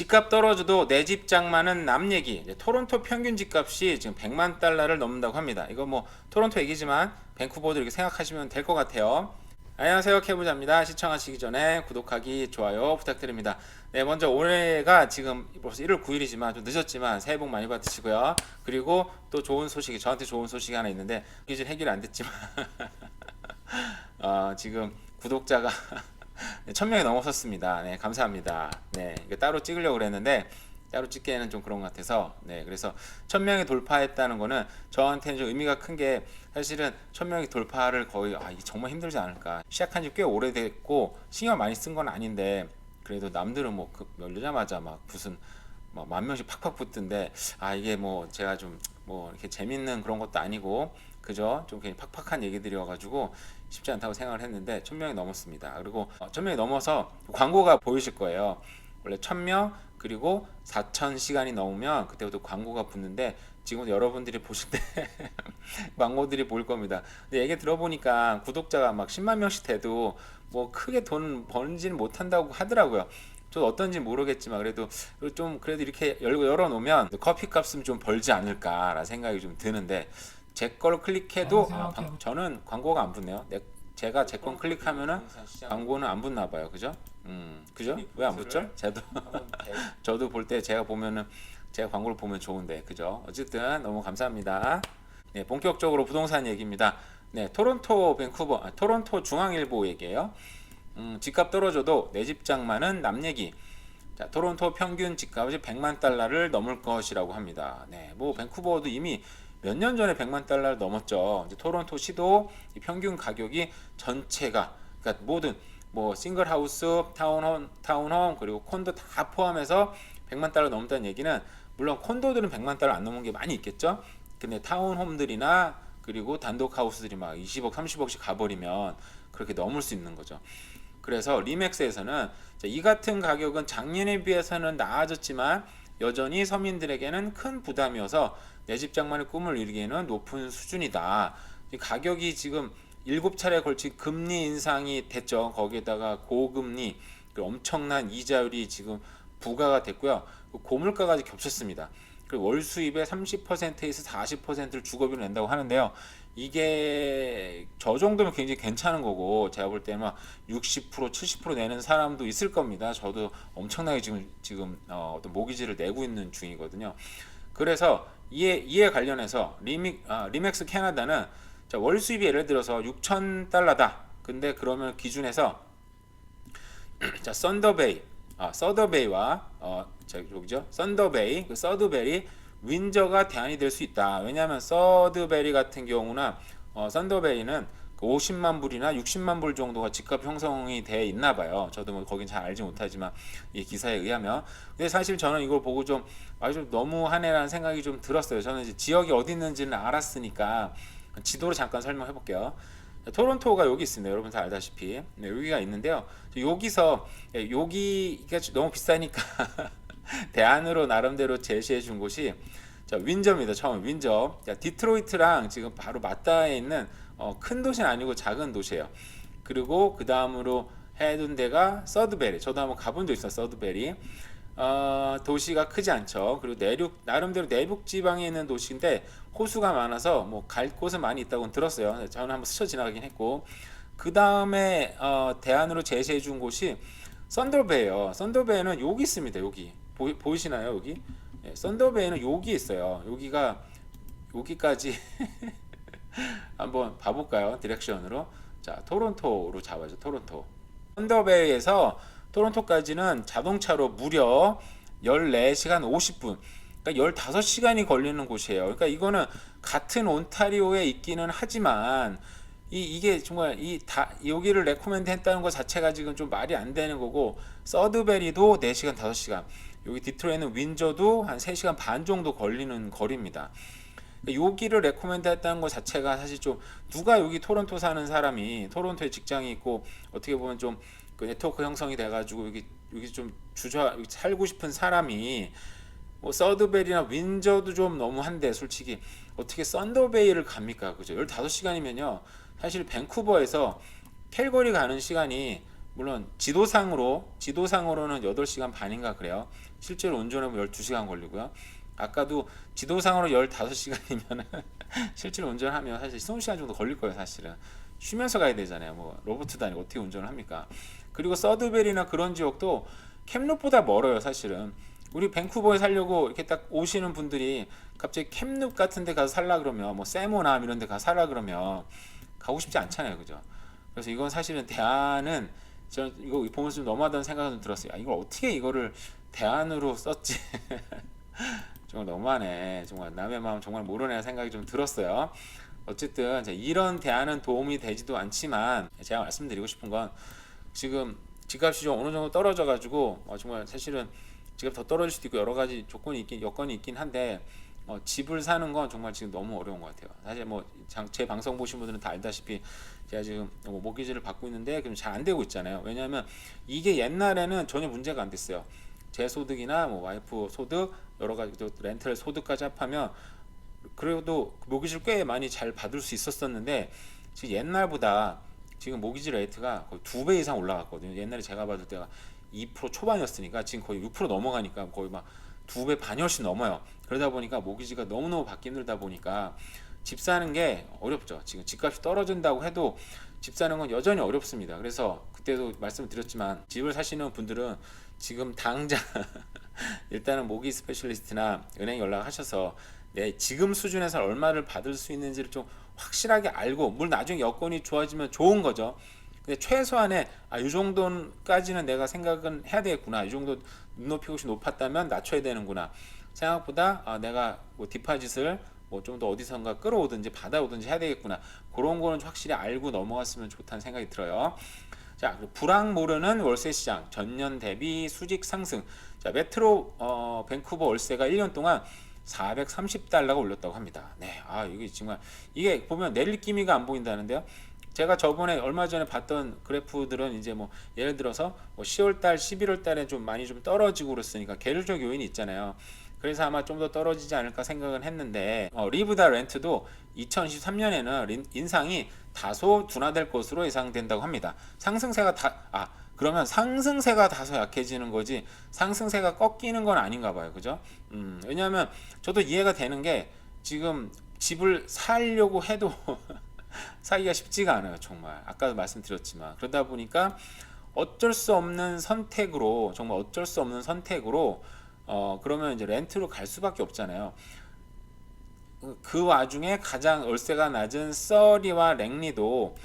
집값 떨어져도 내 집 장만은 남 얘기. 이제 토론토 평균 집값이 지금 100만 달러를 넘는다고 합니다. 이거 뭐 토론토 얘기지만 밴쿠버도 이렇게 생각하시면 될 것 같아요. 안녕하세요, 케부자입니다. 시청하시기 전에 구독하기, 좋아요 부탁드립니다. 네, 먼저 올해가 지금 벌써 1월 9일이지만 좀 늦었지만 새해 복 많이 받으시고요. 그리고 또 좋은 소식이, 저한테 좋은 소식이 하나 있는데 이게 해결이 안 됐지만 지금 구독자가 1000명이 넘어섰습니다. 네, 감사합니다. 네, 이거 따로 찍으려고 그랬는데 따로 찍기에는 좀 그런 것 같아서, 네, 그래서 1000명이 돌파했다는 거는 저한테는 좀 의미가 큰 게, 사실은 1000명이 돌파를 거의 이게 정말 힘들지 않을까. 시작한 지 꽤 오래됐고 신경 많이 쓴 건 아닌데, 그래도 남들은 뭐 열리자마자 막 무슨 막 10,000명씩 팍팍 붙던데, 이게 뭐 제가 좀 뭐 이렇게 재밌는 그런 것도 아니고 그죠? 좀 그냥 팍팍한 얘기들이어가지고 쉽지 않다고 생각을 했는데 1000명이 넘었습니다. 그리고 1000명이 넘어서 광고가 보이실 거예요. 원래 1000명 그리고 4000시간이 넘으면 그때부터 광고가 붙는데, 지금 여러분들이 보실 때 광고들이 보일 겁니다. 근데 얘기 들어보니까 구독자가 막 10만 명씩 돼도 뭐 크게 돈 벌지는 못한다고 하더라고요. 저 어떤지 모르겠지만 그래도 좀 그래도 이렇게 열어놓으면 커피 값은 좀 벌지 않을까라는 생각이 좀 드는데, 제 걸 클릭해도 저는 광고가 안 붙네요. 제가 제 건 클릭하면은 광고는 안 붙나 봐요. 그죠? 그죠? 왜 안 붙죠? 저도 볼 때 제가 보면은 제가 광고를 보면 좋은데, 그죠? 어쨌든 너무 감사합니다. 네, 본격적으로 부동산 얘기입니다. 네, 토론토 밴쿠버, 토론토 중앙일보 얘기예요. 집값 떨어져도 내 집 장만은 남 얘기. 자, 토론토 평균 집값이 100만 달러를 넘을 것이라고 합니다. 네, 뭐 밴쿠버도 이미 몇 년 전에 100만 달러를 넘었죠. 이제 토론토 시도 평균 가격이 전체가, 그러니까 모든 뭐 싱글 하우스, 타운홈 그리고 콘도 다 포함해서 100만 달러 넘었다는 얘기는, 물론 콘도들은 100만 달러 안 넘은 게 많이 있겠죠. 근데 타운홈들이나 그리고 단독 하우스들이 막 20억, 30억씩 가버리면 그렇게 넘을 수 있는 거죠. 그래서 리맥스에서는 이 같은 가격은 작년에 비해서는 나아졌지만 여전히 서민들에게는 큰 부담이어서 내 집 장만의 꿈을 이루기에는 높은 수준이다. 가격이 지금 7차례에 걸친 금리 인상이 됐죠. 거기에다가 고금리, 엄청난 이자율이 지금 부과가 됐고요. 고물가까지 겹쳤습니다. 그리고 월 수입의 30%에서 40%를 주거비로 낸다고 하는데요. 이게 저 정도면 굉장히 괜찮은 거고, 제가 볼 때는 막 60%, 70% 내는 사람도 있을 겁니다. 저도 엄청나게 지금 어떤 모기지를 내고 있는 중이거든요. 그래서 이에 관련해서 리맥스 캐나다는, 자, 월 수입이 예를 들어서 6,000달러다. 근데 그러면 기준에서 자, 서더베이와 여기죠. 썬더베이, 그 서드베리, 윈저가 대안이 될 수 있다. 왜냐하면 서드베리 같은 경우나 썬더베이는 50만 불이나 60만 불 정도가 집값 형성이 돼 있나 봐요. 저도 뭐 거긴 잘 알지 못하지만 이 기사에 의하면. 근데 사실 저는 이걸 보고 좀 너무하네라는 생각이 좀 들었어요. 저는 이제 지역이 어디 있는지는 알았으니까 지도로 잠깐 설명해 볼게요. 토론토가 여기 있습니다. 여러분 다 알다시피. 네, 여기가 있는데요. 여기서, 여기가 너무 비싸니까 대안으로 나름대로 제시해 준 곳이, 자, 윈저입니다. 처음 윈저. 자, 디트로이트랑 지금 바로 맞닿아 있는 큰 도시는 아니고 작은 도시예요. 그리고 그 다음으로 해둔 데가 서드베리. 저도 한번 가본 적 있어요. 서드베리. 도시가 크지 않죠. 그리고 나름대로 내륙 지방에 있는 도시인데 호수가 많아서 뭐 갈 곳은 많이 있다고 들었어요. 저는 한번 스쳐 지나가긴 했고, 그 다음에 대안으로 제시해 준 곳이 썬더베이예요. 썬더베이는 여기 있습니다. 여기 보이시나요? 여기. 네, 썬더베이는 여기 있어요. 여기까지 한번 봐볼까요? 디렉션으로. 자, 토론토로 잡아줘. 토론토. 썬더베이에서 토론토까지는 자동차로 무려 14시간 50분, 그러니까 15시간이 걸리는 곳이에요. 그러니까 이거는 같은 온타리오에 있기는 하지만 이게 정말 여기를 레코멘드 했다는 것 자체가 지금 좀 말이 안 되는 거고, 서드베리도 4시간 5시간, 여기 디트로이트는 윈저도 한 3시간 반 정도 걸리는 거리입니다. 여기를 레코멘드 했다는 것 자체가 사실 좀, 누가 여기 토론토 사는 사람이, 토론토에 직장이 있고 어떻게 보면 좀 그 네트워크 형성이 돼가지고 여기 좀 여기 살고 싶은 사람이 뭐 서드베리나 윈저도 좀 너무한데, 솔직히 어떻게 썬더베이를 갑니까? 그죠? 15시간이면요. 사실 밴쿠버에서 캘거리 가는 시간이, 물론 지도상으로는 8시간 반인가 그래요. 실제로 운전하면 12시간 걸리고요. 아까도 지도상으로 15시간이면 실제로 운전하면 사실 20시간 정도 걸릴 거예요, 사실은. 쉬면서 가야 되잖아요. 뭐 로버트도 아니고 어떻게 운전을 합니까? 그리고 서드벨이나 그런 지역도 캠룹보다 멀어요, 사실은. 우리 밴쿠버에 살려고 이렇게 딱 오시는 분들이 갑자기 캠룹 같은 데 가서 살라 그러면 뭐 세모남 이런 데 가서 살라 그러면 가고 싶지 않잖아요. 그죠? 그래서 이건 사실은 대안은 저는 이거 보면서 좀 너무하다는 생각이 좀 들었어요. 아, 이걸 어떻게 이거를 대안으로 썼지? 정말 너무하네. 정말 남의 마음 정말 모르네 생각이 좀 들었어요. 어쨌든 이런 대안은 도움이 되지도 않지만 제가 말씀드리고 싶은 건 지금 집값이 좀 어느 정도 떨어져 가지고 정말 사실은 집값 더 떨어질 수도 있고 여러 가지 여건이 있긴 한데 집을 사는 건 정말 지금 너무 어려운 것 같아요. 사실 뭐 제 방송 보신 분들은 다 알다시피 제가 지금 뭐 모기지를 받고 있는데 그럼 잘 안 되고 있잖아요. 왜냐하면 이게 옛날에는 전혀 문제가 안 됐어요. 제 소득이나 뭐 와이프 소득 여러 가지 또 렌탈 소득까지 합하면 그래도 모기지를 꽤 많이 잘 받을 수 있었었는데 지금 옛날보다 지금 모기지 레이트가 거의 2배 이상 올라갔거든요. 옛날에 제가 받을 때가 2% 초반이었으니까 지금 거의 6% 넘어가니까 거의 막 2배 반이 훨씬 넘어요. 그러다 보니까 모기지가 너무너무 받기 힘들다 보니까 집 사는 게 어렵죠. 지금 집값이 떨어진다고 해도 집 사는 건 여전히 어렵습니다. 그래서 그때도 말씀드렸지만 집을 사시는 분들은 지금 당장 일단은 모기 스페셜리스트나 은행 연락하셔서 내 지금 수준에서 얼마를 받을 수 있는지를 좀 확실하게 알고 물론 나중에 여건이 좋아지면 좋은 거죠. 근데 최소한의 이 정도까지는 내가 생각은 해야 되겠구나. 이 정도 눈높이 혹시 높았다면 낮춰야 되는구나. 생각보다 내가 뭐 디파짓을 뭐 좀 더 어디선가 끌어오든지 받아오든지 해야 되겠구나. 그런 거는 확실히 알고 넘어갔으면 좋다는 생각이 들어요. 자, 불황 모르는 월세 시장 전년 대비 수직 상승. 자, 메트로 밴쿠버 월세가 1년 동안 430달러가 올렸다고 합니다. 네, 이게 정말 이게 보면 내릴 기미가 안 보인다는데요. 제가 저번에 얼마 전에 봤던 그래프들은 이제 뭐 예를 들어서 뭐 10월달, 11월달에 좀 많이 좀 떨어지고 그랬으니까 계류적 요인이 있잖아요. 그래서 아마 좀 더 떨어지지 않을까 생각은 했는데 리브다 렌트도 2023년에는 인상이 다소 둔화될 것으로 예상된다고 합니다. 그러면 상승세가 다소 약해지는 거지 상승세가 꺾이는 건 아닌가 봐요. 그죠? 왜냐하면 저도 이해가 되는 게 지금 집을 살려고 해도 사기가 쉽지가 않아요. 정말 아까도 말씀드렸지만 그러다 보니까 어쩔 수 없는 선택으로 정말 어쩔 수 없는 선택으로 그러면 이제 렌트로 갈 수밖에 없잖아요. 그 와중에 가장 월세가 낮은 서리와 랭리도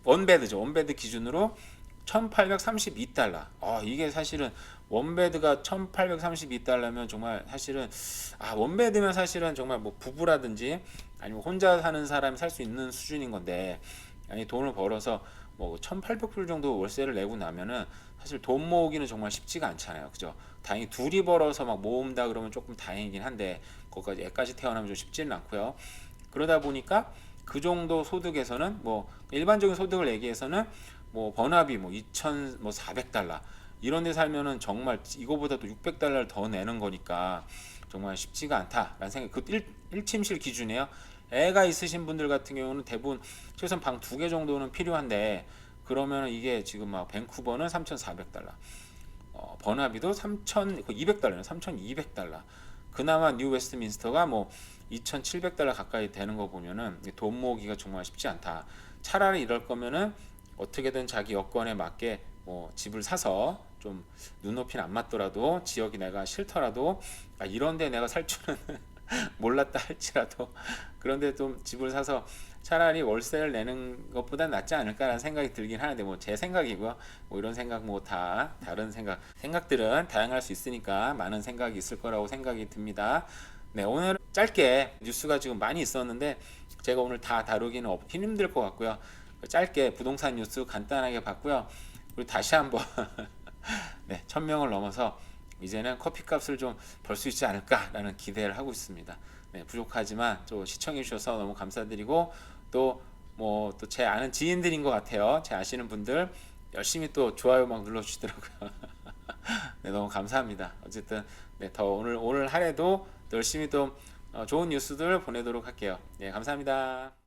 원베드죠. 원베드 기준으로 1832달러. 이게 사실은 원베드가 1832달러면 정말 사실은 원베드면 사실은 정말 뭐 부부라든지 아니면 혼자 사는 사람이 살 수 있는 수준인 건데 아니 돈을 벌어서 뭐 1800불 정도 월세를 내고 나면은 사실 돈 모으기는 정말 쉽지가 않잖아요. 그죠? 다행히 둘이 벌어서 막 모은다 그러면 조금 다행이긴 한데 거기까지 애까지 태어나면 좀 쉽지는 않고요. 그러다 보니까 그 정도 소득에서는 뭐 일반적인 소득을 얘기해서는 뭐 번화비 뭐 2,400달러 이런 데 살면은 정말 이거보다도 600달러를 더 내는 거니까 정말 쉽지가 않다라는 생각. 그 1침실 기준이에요. 애가 있으신 분들 같은 경우는 대부분 최소한 방 2개 정도는 필요한데 그러면 이게 지금 막 밴쿠버는 3,400달러, 버나비도 3,200달러네, 3,200달러. 그나마 뉴 웨스트민스터가 뭐 2,700달러 가까이 되는 거 보면은 돈 모으기가 정말 쉽지 않다. 차라리 이럴 거면은 어떻게든 자기 여건에 맞게 뭐 집을 사서 좀 눈높이는 안 맞더라도 지역이 내가 싫더라도 이런데 내가 살 줄은 몰랐다 할지라도 그런데 좀 집을 사서 차라리 월세를 내는 것보다 낫지 않을까라는 생각이 들긴 하는데 뭐 제 생각이고요. 뭐 이런 생각 뭐 다 다른 생각들은 다양할 수 있으니까 많은 생각이 있을 거라고 생각이 듭니다. 네, 오늘 짧게 뉴스가 지금 많이 있었는데 제가 오늘 다 다루기는 힘들 것 같고요. 짧게 부동산 뉴스 간단하게 봤고요. 그리고 다시 한번 네, 1000명을 넘어서 이제는 커피값을 좀 벌 수 있지 않을까라는 기대를 하고 있습니다. 네, 부족하지만 또 시청해 주셔서 너무 감사드리고 또 뭐 또 제 아는 지인들인 것 같아요. 제 아시는 분들 열심히 또 좋아요 막 눌러주시더라고요. 네, 너무 감사합니다. 어쨌든 네, 더 오늘 한 해도 열심히 또 좋은 뉴스들 보내도록 할게요. 네, 감사합니다.